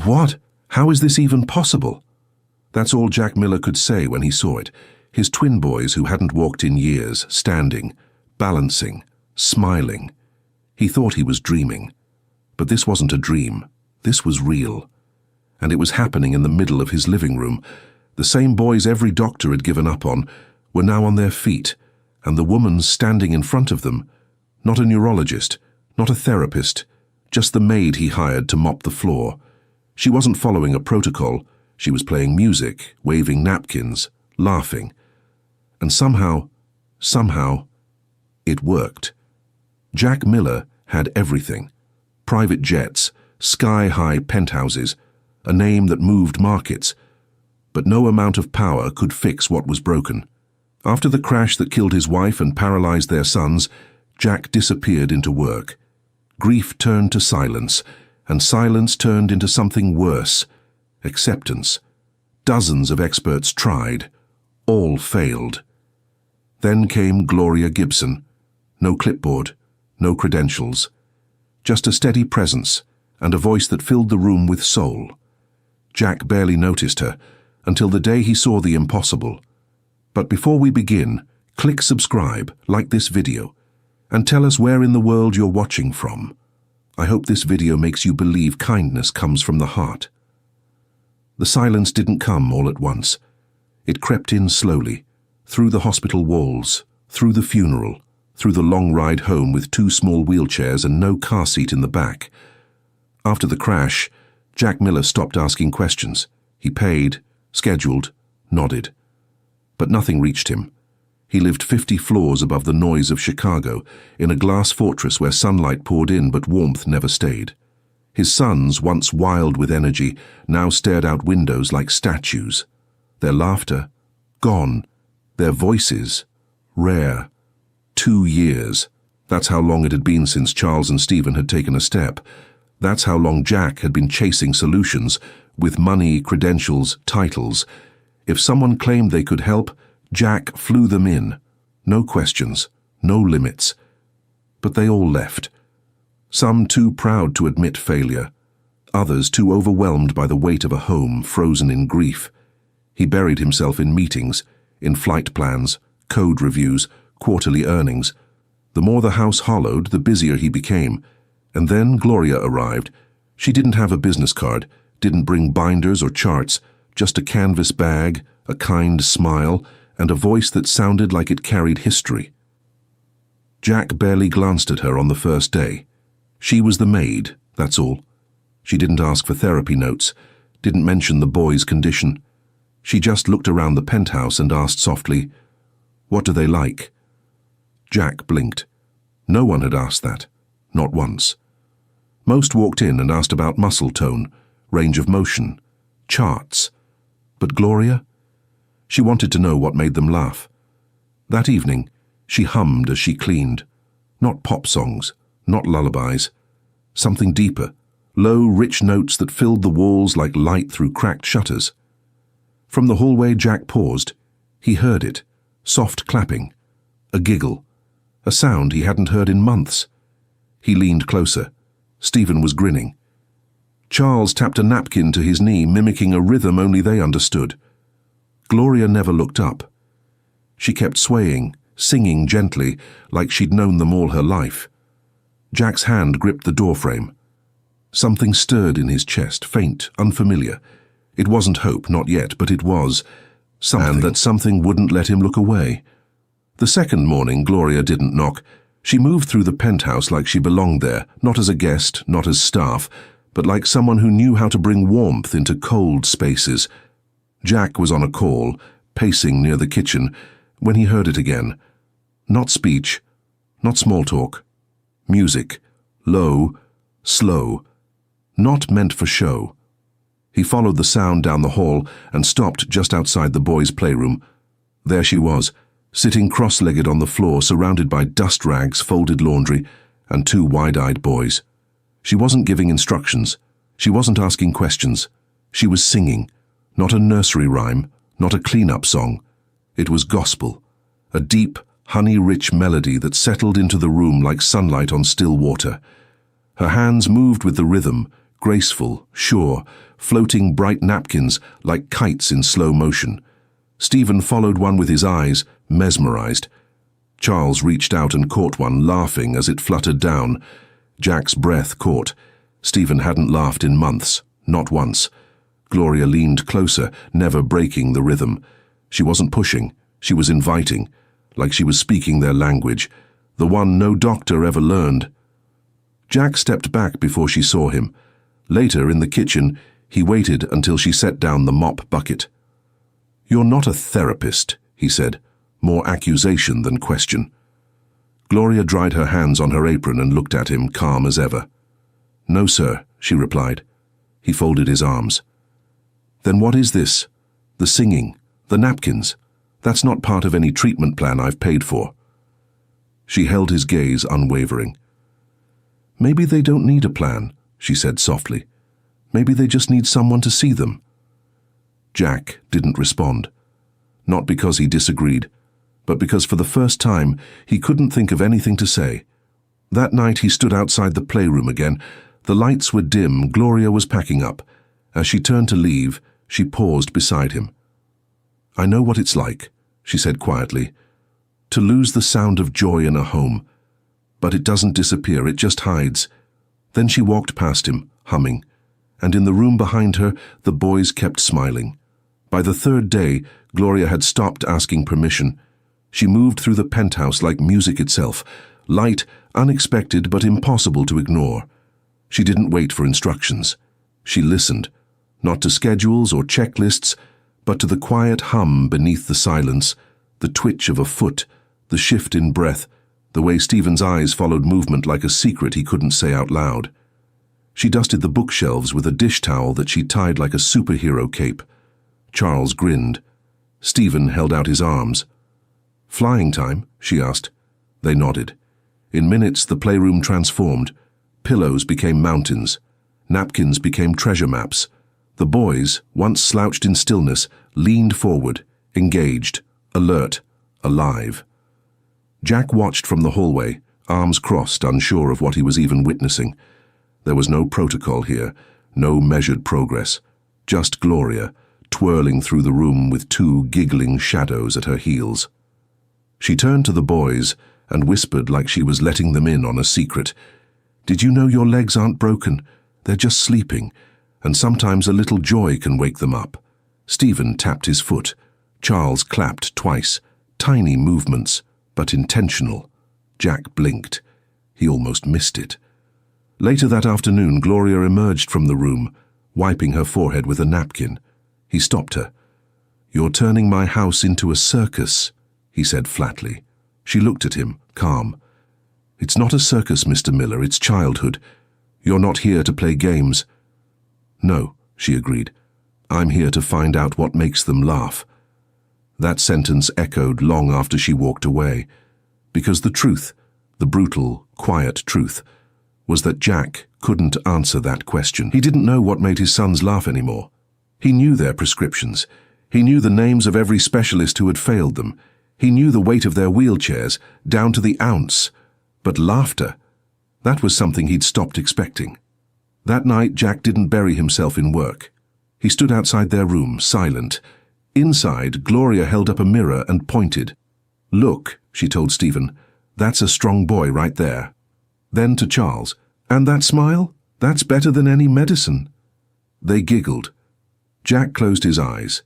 "What? How is this even possible?" That's all Jack Miller could say when he saw it. His twin boys, who hadn't walked in years, standing, balancing, smiling. He thought he was dreaming. But this wasn't a dream. This was real. And it was happening in the middle of his living room. The same boys every doctor had given up on were now on their feet, and the woman standing in front of them, not a neurologist, not a therapist, just the maid he hired to mop the floor. She wasn't following a protocol. She was playing music, waving napkins, laughing. And somehow, it worked. Jack Miller had everything. Private jets, sky-high penthouses, a name that moved markets. But no amount of power could fix what was broken. After the crash that killed his wife and paralyzed their sons, Jack disappeared into work. Grief turned to silence, and silence turned into something worse. Acceptance. Dozens of experts tried. All failed. Then came Gloria Gibson. No clipboard, no credentials. Just a steady presence and a voice that filled the room with soul. Jack barely noticed her until the day he saw the impossible. But before we begin, click subscribe, like this video, and tell us where in the world you're watching from. I hope this video makes you believe kindness comes from the heart. The silence didn't come all at once. It crept in slowly, through the hospital walls, through the funeral, through the long ride home with 2 small wheelchairs and no car seat in the back. After the crash, Jack Miller stopped asking questions. He paid, scheduled, nodded. But nothing reached him. He lived 50 floors above the noise of Chicago, in a glass fortress where sunlight poured in but warmth never stayed. His sons, once wild with energy, now stared out windows like statues. Their laughter, gone. Their voices, rare. 2 years. That's how long it had been since Charles and Stephen had taken a step. That's how long Jack had been chasing solutions, with money, credentials, titles. If someone claimed they could help, Jack flew them in. No questions, no limits. But they all left. Some too proud to admit failure. Others too overwhelmed by the weight of a home frozen in grief. He buried himself in meetings, in flight plans, code reviews, quarterly earnings. The more the house hollowed, the busier he became. And then Gloria arrived. She didn't have a business card, didn't bring binders or charts, just a canvas bag, a kind smile, and a voice that sounded like it carried history. Jack barely glanced at her on the first day. She was the maid, that's all. She didn't ask for therapy notes, didn't mention the boy's condition. She just looked around the penthouse and asked softly, "What do they like?" Jack blinked. No one had asked that, not once. Most walked in and asked about muscle tone, range of motion, charts. But Gloria? She wanted to know what made them laugh. That evening, she hummed as she cleaned. Not pop songs, not lullabies. Something deeper, low, rich notes that filled the walls like light through cracked shutters. From the hallway, Jack paused. He heard it, soft clapping, a giggle, a sound he hadn't heard in months. He leaned closer. Stephen was grinning. Charles tapped a napkin to his knee, mimicking a rhythm only they understood. Gloria never looked up. She kept swaying, singing gently, like she'd known them all her life. Jack's hand gripped the doorframe. Something stirred in his chest, faint, unfamiliar. It wasn't hope, not yet, but it was something. And that something wouldn't let him look away. The second morning, Gloria didn't knock. She moved through the penthouse like she belonged there, not as a guest, not as staff, but like someone who knew how to bring warmth into cold spaces. Jack was on a call, pacing near the kitchen, when he heard it again. Not speech, not small talk. Music, low, slow, not meant for show. He followed the sound down the hall and stopped just outside the boys' playroom. There she was, sitting cross-legged on the floor, surrounded by dust rags, folded laundry, and 2 wide-eyed boys. She wasn't giving instructions. She wasn't asking questions. She was singing, not a nursery rhyme, not a clean-up song. It was gospel, a deep, honey-rich melody that settled into the room like sunlight on still water. Her hands moved with the rhythm, graceful, sure, floating bright napkins like kites in slow motion. Stephen followed one with his eyes, mesmerized. Charles reached out and caught one, laughing as it fluttered down. Jack's breath caught. Stephen hadn't laughed in months, not once. Gloria leaned closer, never breaking the rhythm. She wasn't pushing, she was inviting, like she was speaking their language, the one no doctor ever learned. Jack stepped back before she saw him. Later, in the kitchen, he waited until she set down the mop bucket. "You're not a therapist," he said, more accusation than question. Gloria dried her hands on her apron and looked at him, calm as ever. "No, sir," she replied. He folded his arms. "Then what is this? The singing, the napkins? That's not part of any treatment plan I've paid for." She held his gaze unwavering. "Maybe they don't need a plan," she said softly. "Maybe they just need someone to see them." Jack didn't respond. Not because he disagreed, but because for the first time he couldn't think of anything to say. That night he stood outside the playroom again. The lights were dim, Gloria was packing up. As she turned to leave, she paused beside him. "I know what it's like," she said quietly, "to lose the sound of joy in a home. But it doesn't disappear, it just hides." Then she walked past him, humming, and in the room behind her, the boys kept smiling. By the third day, Gloria had stopped asking permission. She moved through the penthouse like music itself, light, unexpected, but impossible to ignore. She didn't wait for instructions. She listened, not to schedules or checklists, but to the quiet hum beneath the silence, the twitch of a foot, the shift in breath, the way Stephen's eyes followed movement like a secret he couldn't say out loud. She dusted the bookshelves with a dish towel that she tied like a superhero cape. Charles grinned. Stephen held out his arms. "Flying time?" she asked. They nodded. In minutes the playroom transformed. Pillows became mountains. Napkins became treasure maps. The boys, once slouched in stillness, leaned forward, engaged, alert, alive. Jack watched from the hallway, arms crossed, unsure of what he was even witnessing. There was no protocol here, no measured progress, just Gloria, twirling through the room with two giggling shadows at her heels. She turned to the boys and whispered like she was letting them in on a secret. "Did you know your legs aren't broken? They're just sleeping, and sometimes a little joy can wake them up." Stephen tapped his foot. Charles clapped twice, tiny movements, but intentional. Jack blinked. He almost missed it. Later that afternoon, Gloria emerged from the room, wiping her forehead with a napkin. He stopped her. "You're turning my house into a circus," he said flatly. She looked at him, calm. "It's not a circus, Mr. Miller, it's childhood. You're not here to play games." "No," she agreed. "I'm here to find out what makes them laugh." That sentence echoed long after she walked away, because the truth, the brutal, quiet truth, was that Jack couldn't answer that question. He didn't know what made his sons laugh anymore. He knew their prescriptions. He knew the names of every specialist who had failed them. He knew the weight of their wheelchairs, down to the ounce. But laughter, that was something he'd stopped expecting. That night, Jack didn't bury himself in work. He stood outside their room, silent. Inside, Gloria held up a mirror and pointed. "Look," she told Stephen, "that's a strong boy right there." Then to Charles, "And that smile? That's better than any medicine." They giggled. Jack closed his eyes.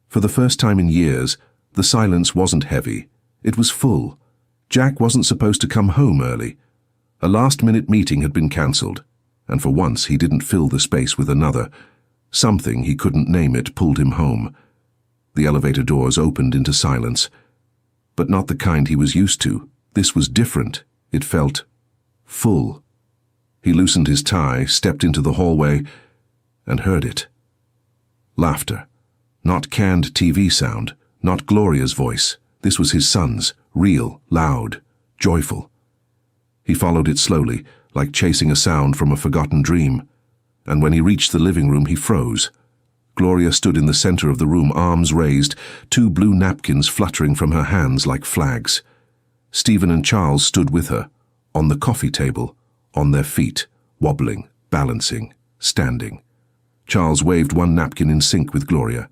For the first time in years, the silence wasn't heavy. It was full. Jack wasn't supposed to come home early. A last-minute meeting had been cancelled, and for once he didn't fill the space with another. Something, he couldn't name it, pulled him home. The elevator doors opened into silence, but not the kind he was used to. This was different. It felt full. He loosened his tie, stepped into the hallway, and heard it. Laughter. Not canned TV sound, not Gloria's voice. This was his son's, real, loud, joyful. He followed it slowly, like chasing a sound from a forgotten dream, and when he reached the living room he froze. Gloria stood in the center of the room, arms raised, two blue napkins fluttering from her hands like flags. Stephen and Charles stood with her, on the coffee table, on their feet, wobbling, balancing. standing. Charles waved one napkin in sync with Gloria.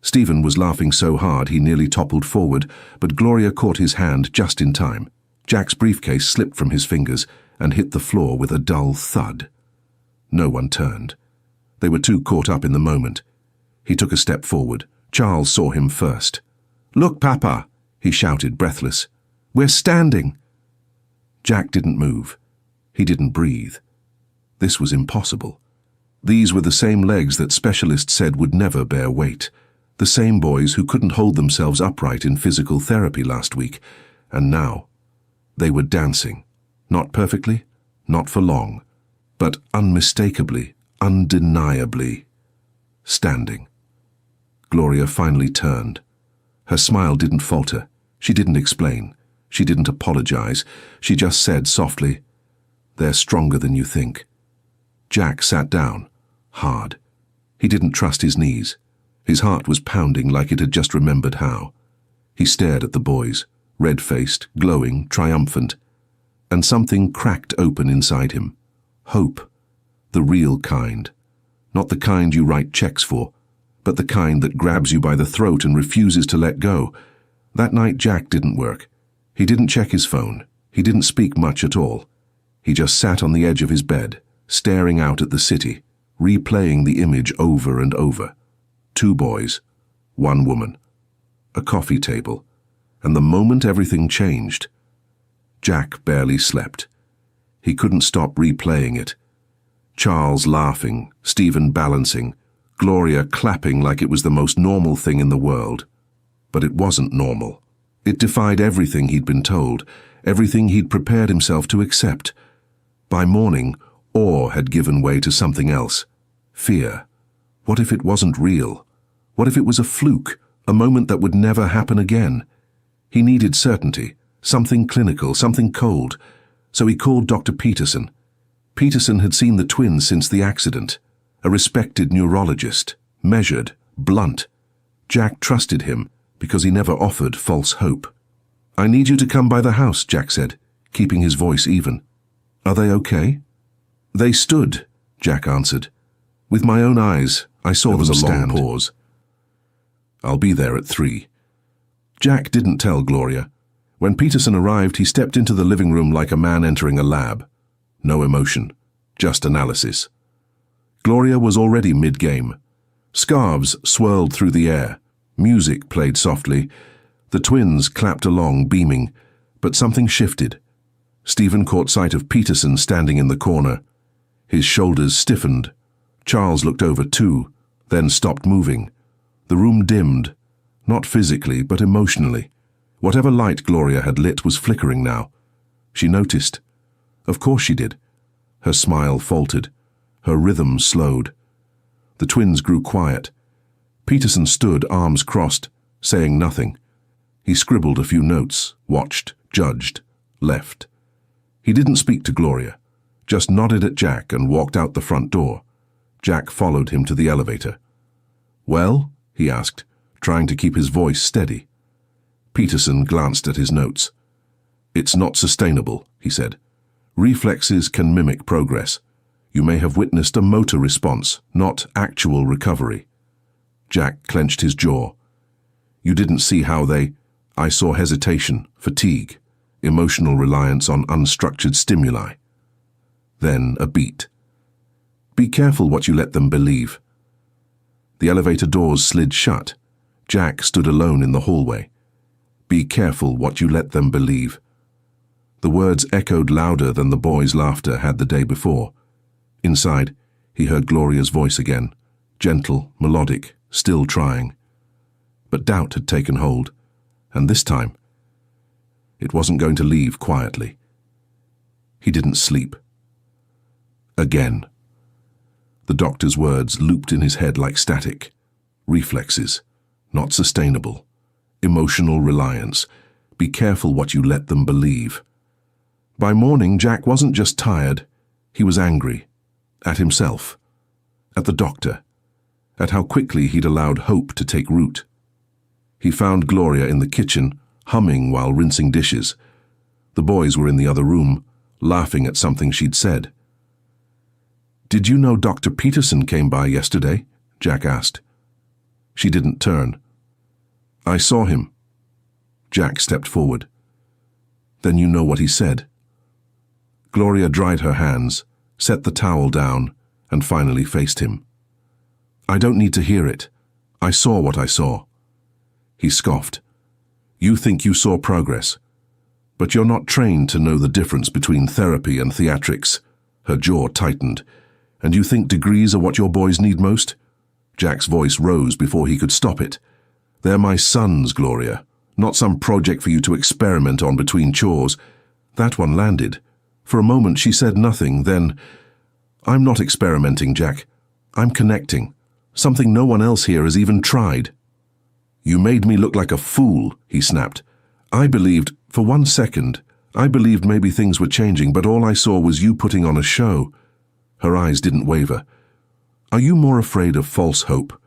Stephen was laughing so hard he nearly toppled forward, but Gloria caught his hand just in time. Jack's briefcase slipped from his fingers and hit the floor with a dull thud. No one turned. They were too caught up in the moment. He took a step forward. Charles saw him first. "Look, Papa!" he shouted, breathless. "We're standing!" Jack didn't move. He didn't breathe. This was impossible. These were the same legs that specialists said would never bear weight. The same boys who couldn't hold themselves upright in physical therapy last week. And now, they were dancing. Not perfectly, not for long, but unmistakably, undeniably standing. Gloria finally turned. Her smile didn't falter. She didn't explain. She didn't apologize. She just said softly, "They're stronger than you think." Jack sat down, hard. He didn't trust his knees. His heart was pounding like it had just remembered how. He stared at the boys, red-faced, glowing, triumphant, and something cracked open inside him. Hope. The real kind. Not the kind you write checks for, but the kind that grabs you by the throat and refuses to let go. That night Jack didn't work. He didn't check his phone. He didn't speak much at all. He just sat on the edge of his bed, staring out at the city, replaying the image over and over. 2 boys, 1 woman, a coffee table, and the moment everything changed, Jack barely slept. He couldn't stop replaying it. Charles laughing, Stephen balancing, Gloria clapping like it was the most normal thing in the world. But it wasn't normal. It defied everything he'd been told, everything he'd prepared himself to accept. By morning, awe had given way to something else. Fear. What if it wasn't real? What if it was a fluke, a moment that would never happen again? He needed certainty, something clinical, something cold. So he called Dr. Peterson. Peterson had seen the twins since the accident. A respected neurologist, measured, blunt. Jack trusted him because he never offered false hope. "I need you to come by the house," Jack said, keeping his voice even. "Are they okay?" "They stood," Jack answered. "With my own eyes, I saw them stand." There was a long pause. "I'll be there at 3. Jack didn't tell Gloria. When Peterson arrived, he stepped into the living room like a man entering a lab. No emotion, just analysis. Gloria was already mid-game. Scarves swirled through the air. Music played softly. The twins clapped along, beaming, but something shifted. Stephen caught sight of Peterson standing in the corner. His shoulders stiffened. Charles looked over too, then stopped moving. The room dimmed, not physically, but emotionally. Whatever light Gloria had lit was flickering now. She noticed. Of course she did. Her smile faltered. Her rhythm slowed. The twins grew quiet. Peterson stood, arms crossed, saying nothing. He scribbled a few notes, watched, judged, left. He didn't speak to Gloria, just nodded at Jack and walked out the front door. Jack followed him to the elevator. "Well?" he asked, trying to keep his voice steady. Peterson glanced at his notes. "It's not sustainable," he said. "Reflexes can mimic progress. You may have witnessed a motor response, not actual recovery." Jack clenched his jaw. "You didn't see how they—" "I saw hesitation, fatigue, emotional reliance on unstructured stimuli." Then a beat. "Be careful what you let them believe." The elevator doors slid shut. Jack stood alone in the hallway. "Be careful what you let them believe." The words echoed louder than the boys' laughter had the day before. Inside, he heard Gloria's voice again, gentle, melodic, still trying. But doubt had taken hold, and this time, it wasn't going to leave quietly. He didn't sleep. Again. The doctor's words looped in his head like static. Reflexes. Not sustainable. Emotional reliance. Be careful what you let them believe. By morning, Jack wasn't just tired. He was angry. At himself. At the doctor. At how quickly he'd allowed hope to take root. He found Gloria in the kitchen, humming while rinsing dishes. The boys were in the other room, laughing at something she'd said. "Did you know Dr. Peterson came by yesterday?" Jack asked. She didn't turn. "I saw him." Jack stepped forward. "Then you know what he said." Gloria dried her hands, set the towel down, and finally faced him. "I don't need to hear it. I saw what I saw." He scoffed. "You think you saw progress, but you're not trained to know the difference between therapy and theatrics." Her jaw tightened. "And you think degrees are what your boys need most?" Jack's voice rose before he could stop it. "They're my sons, Gloria, not some project for you to experiment on between chores." That one landed. For a moment she said nothing, then, "I'm not experimenting, Jack. I'm connecting. Something no one else here has even tried." "You made me look like a fool," he snapped. For 1 second, I believed maybe things were changing, but all I saw was you putting on a show." Her eyes didn't waver. "Are you more afraid of false hope,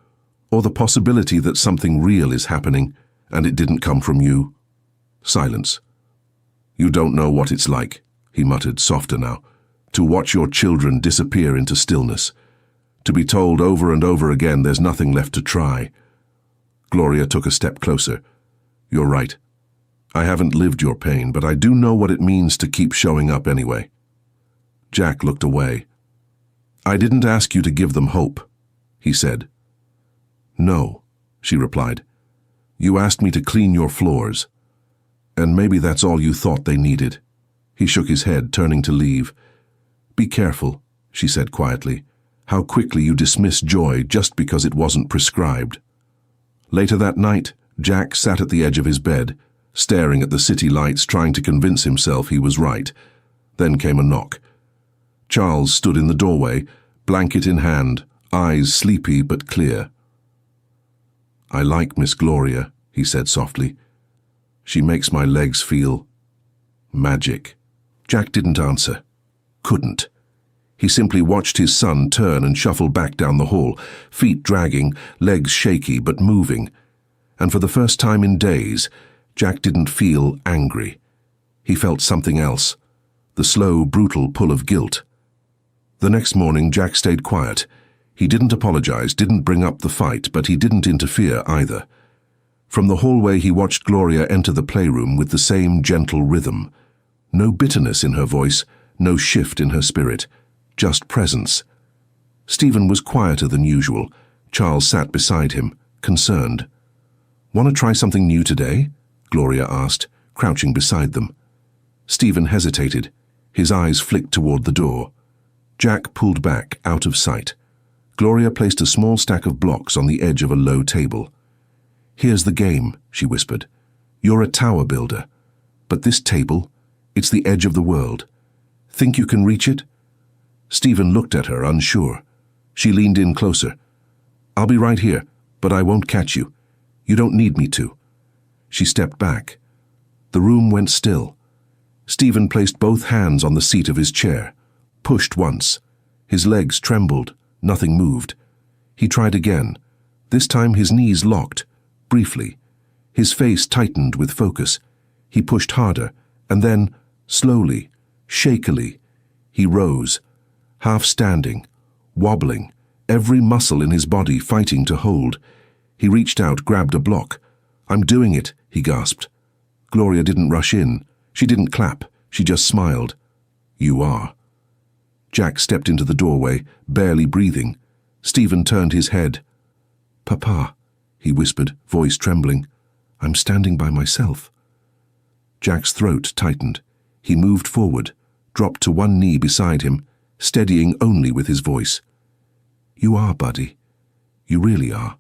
or the possibility that something real is happening, and it didn't come from you?" Silence. "You don't know what it's like," he muttered, softer now, "to watch your children disappear into stillness, to be told over and over again there's nothing left to try." Gloria took a step closer. "You're right. I haven't lived your pain, but I do know what it means to keep showing up anyway." Jack looked away. "I didn't ask you to give them hope," he said. "No," she replied. "You asked me to clean your floors. And maybe that's all you thought they needed." He shook his head, turning to leave. "Be careful," she said quietly, "how quickly you dismiss joy just because it wasn't prescribed." Later that night, Jack sat at the edge of his bed, staring at the city lights, trying to convince himself he was right. Then came a knock. Charles stood in the doorway, blanket in hand, eyes sleepy but clear. "I like Miss Gloria," he said softly. "She makes my legs feel magic." Jack didn't answer. Couldn't. He simply watched his son turn and shuffle back down the hall, feet dragging, legs shaky but moving. And for the first time in days, Jack didn't feel angry. He felt something else, the slow, brutal pull of guilt. The next morning, Jack stayed quiet. He didn't apologize, didn't bring up the fight, but he didn't interfere either. From the hallway, he watched Gloria enter the playroom with the same gentle rhythm. No bitterness in her voice, no shift in her spirit, just presence. Stephen was quieter than usual. Charles sat beside him, concerned. "Want to try something new today?" Gloria asked, crouching beside them. Stephen hesitated. His eyes flicked toward the door. Jack pulled back, out of sight. Gloria placed a small stack of blocks on the edge of a low table. "Here's the game," she whispered. "You're a tower builder. But this table, it's the edge of the world. Think you can reach it?" Stephen looked at her, unsure. She leaned in closer. "I'll be right here, but I won't catch you. You don't need me to." She stepped back. The room went still. Stephen placed both hands on the seat of his chair, pushed once. His legs trembled, nothing moved. He tried again. This time his knees locked, briefly. His face tightened with focus. He pushed harder, and then, slowly, shakily, he rose, half standing, wobbling, every muscle in his body fighting to hold. He reached out, grabbed a block. "I'm doing it," he gasped. Gloria didn't rush in. She didn't clap. She just smiled. "You are." Jack stepped into the doorway, barely breathing. Stephen turned his head. "Papa," he whispered, voice trembling. "I'm standing by myself." Jack's throat tightened. He moved forward, dropped to one knee beside him, steadying only with his voice. "You are, buddy. You really are."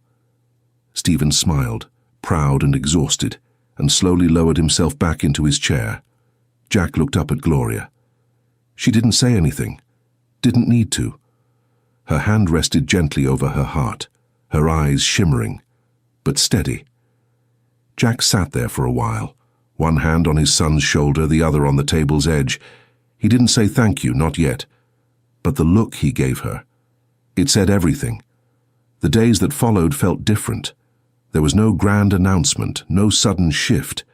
Stephen smiled, proud and exhausted, and slowly lowered himself back into his chair. Jack looked up at Gloria. She didn't say anything. Didn't need to. Her hand rested gently over her heart, her eyes shimmering, but steady. Jack sat there for a while, one hand on his son's shoulder, the other on the table's edge. He didn't say thank you, not yet. But the look he gave her, it said everything. The days that followed felt different. There was no grand announcement, no sudden shift.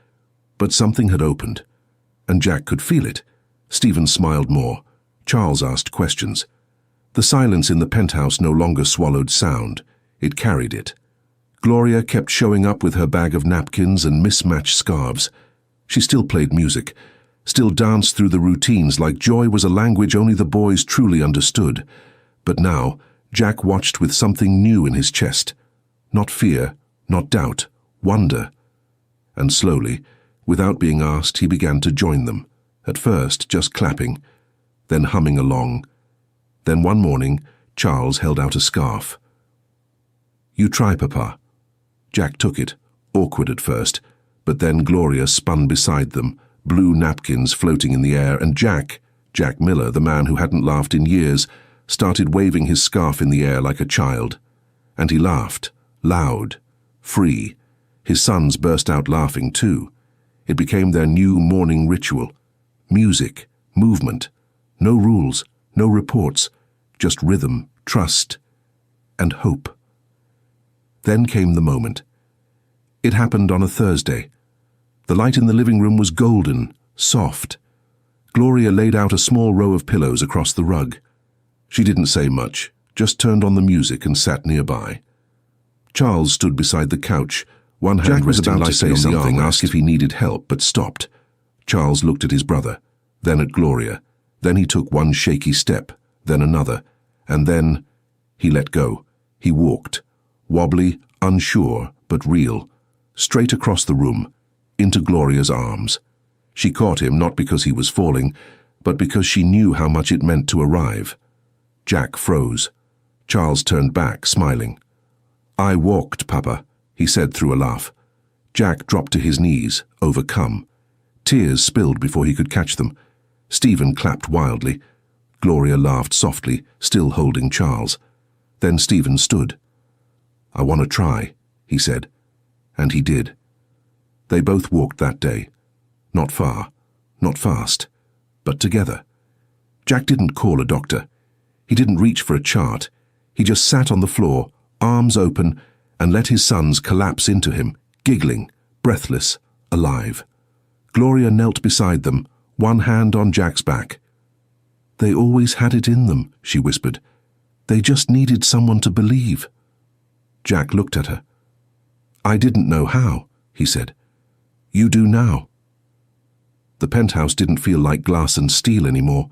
But something had opened, and Jack could feel it. Stephen smiled more. Charles asked questions. The silence in the penthouse no longer swallowed sound. It carried it. Gloria kept showing up with her bag of napkins and mismatched scarves. She still played music, still danced through the routines like joy was a language only the boys truly understood. But now, Jack watched with something new in his chest. Not fear, not doubt, wonder. And slowly, without being asked, he began to join them. At first, just clapping, then humming along. Then one morning, Charles held out a scarf. "You try, Papa." Jack took it, awkward at first, but then Gloria spun beside them, blue napkins floating in the air, and Jack Miller, the man who hadn't laughed in years, started waving his scarf in the air like a child. And he laughed, loud, free. His sons burst out laughing too. It became their new morning ritual. Music, movement, no rules, no reports, just rhythm, trust, and hope. Then came the moment. It happened on a Thursday. The light in the living room was golden, soft. Gloria laid out a small row of pillows across the rug. She didn't say much, just turned on the music and sat nearby. Charles stood beside the couch, one hand Jack was resting about to lightly say on the something, armrest. Asked if he needed help, but stopped. Charles looked at his brother, then at Gloria. Then he took one shaky step, then another, and then he let go. He walked, wobbly, unsure, but real, straight across the room, into Gloria's arms. She caught him not because he was falling, but because she knew how much it meant to arrive. Jack froze. Charles turned back, smiling. "I walked, Papa," he said through a laugh. Jack dropped to his knees, overcome. Tears spilled before he could catch them. Stephen clapped wildly. Gloria laughed softly, still holding Charles. Then Stephen stood. "I want to try," he said. And he did. They both walked that day. Not far, not fast, but together. Jack didn't call a doctor. He didn't reach for a chart. He just sat on the floor, arms open, and let his sons collapse into him, giggling, breathless, alive. Gloria knelt beside them, one hand on Jack's back. "They always had it in them," she whispered. "They just needed someone to believe." Jack looked at her. "I didn't know how," he said. "You do now." The penthouse didn't feel like glass and steel anymore.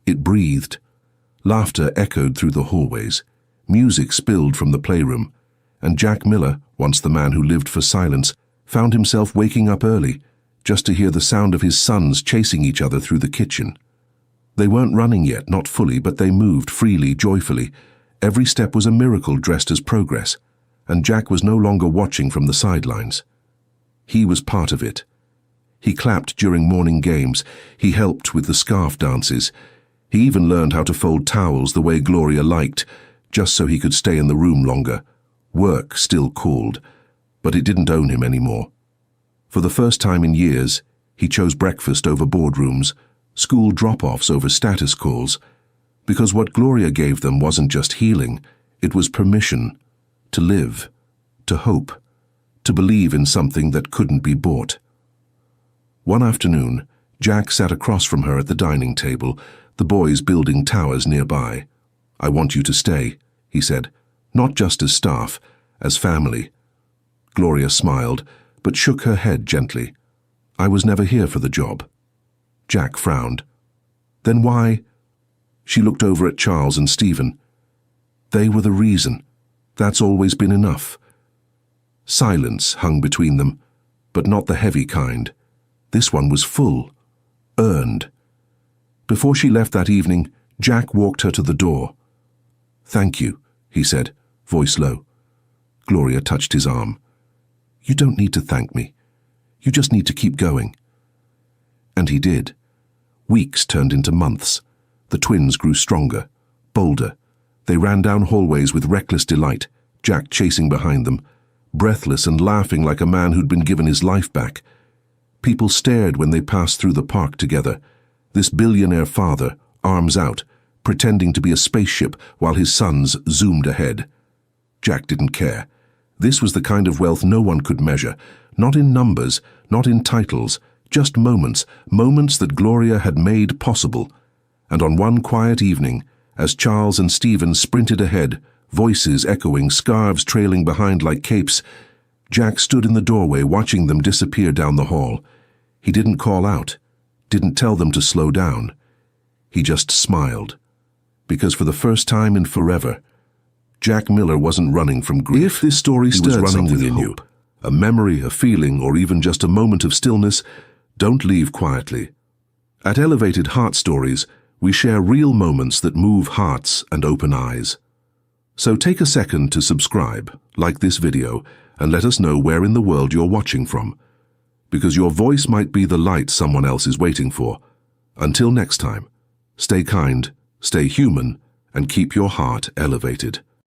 It breathed. Laughter echoed through the hallways. Music spilled from the playroom. And Jack Miller, once the man who lived for silence, found himself waking up early, just to hear the sound of his sons chasing each other through the kitchen. They weren't running yet, not fully, but they moved freely, joyfully. Every step was a miracle dressed as progress, and Jack was no longer watching from the sidelines. He was part of it. He clapped during morning games. He helped with the scarf dances. He even learned how to fold towels the way Gloria liked, just so he could stay in the room longer. Work still called, but it didn't own him anymore. For the first time in years, he chose breakfast over boardrooms, school drop-offs over status calls, because what Gloria gave them wasn't just healing, it was permission to live, to hope, to believe in something that couldn't be bought. One afternoon, Jack sat across from her at the dining table, the boys building towers nearby. "I want you to stay," he said, "not just as staff, as family." Gloria smiled, but shook her head gently. "I was never here for the job." Jack frowned. "Then why?" She looked over at Charles and Stephen. "They were the reason. That's always been enough." Silence hung between them, but not the heavy kind. This one was full, earned. Before she left that evening, Jack walked her to the door. "Thank you," he said, voice low. Gloria touched his arm. "You don't need to thank me. You just need to keep going." And he did. Weeks turned into months. The twins grew stronger, bolder. They ran down hallways with reckless delight, Jack chasing behind them, breathless and laughing like a man who'd been given his life back. People stared when they passed through the park together. This billionaire father, arms out, pretending to be a spaceship while his sons zoomed ahead. Jack didn't care. This was the kind of wealth no one could measure, not in numbers, not in titles, just moments, moments that Gloria had made possible. And on one quiet evening, As Charles and Stephen sprinted ahead, voices echoing, scarves trailing behind like capes, Jack stood in the doorway watching them disappear down the hall. He didn't call out, didn't tell them to slow down. He just smiled. Because for the first time in forever, Jack Miller wasn't running from grief. If this story stirred something in you, a memory, a feeling, or even just a moment of stillness, don't leave quietly. At Elevated Heart Stories, we share real moments that move hearts and open eyes. So take a second to subscribe, like this video, and let us know where in the world you're watching from. Because your voice might be the light someone else is waiting for. Until next time, stay kind, stay human, and keep your heart elevated.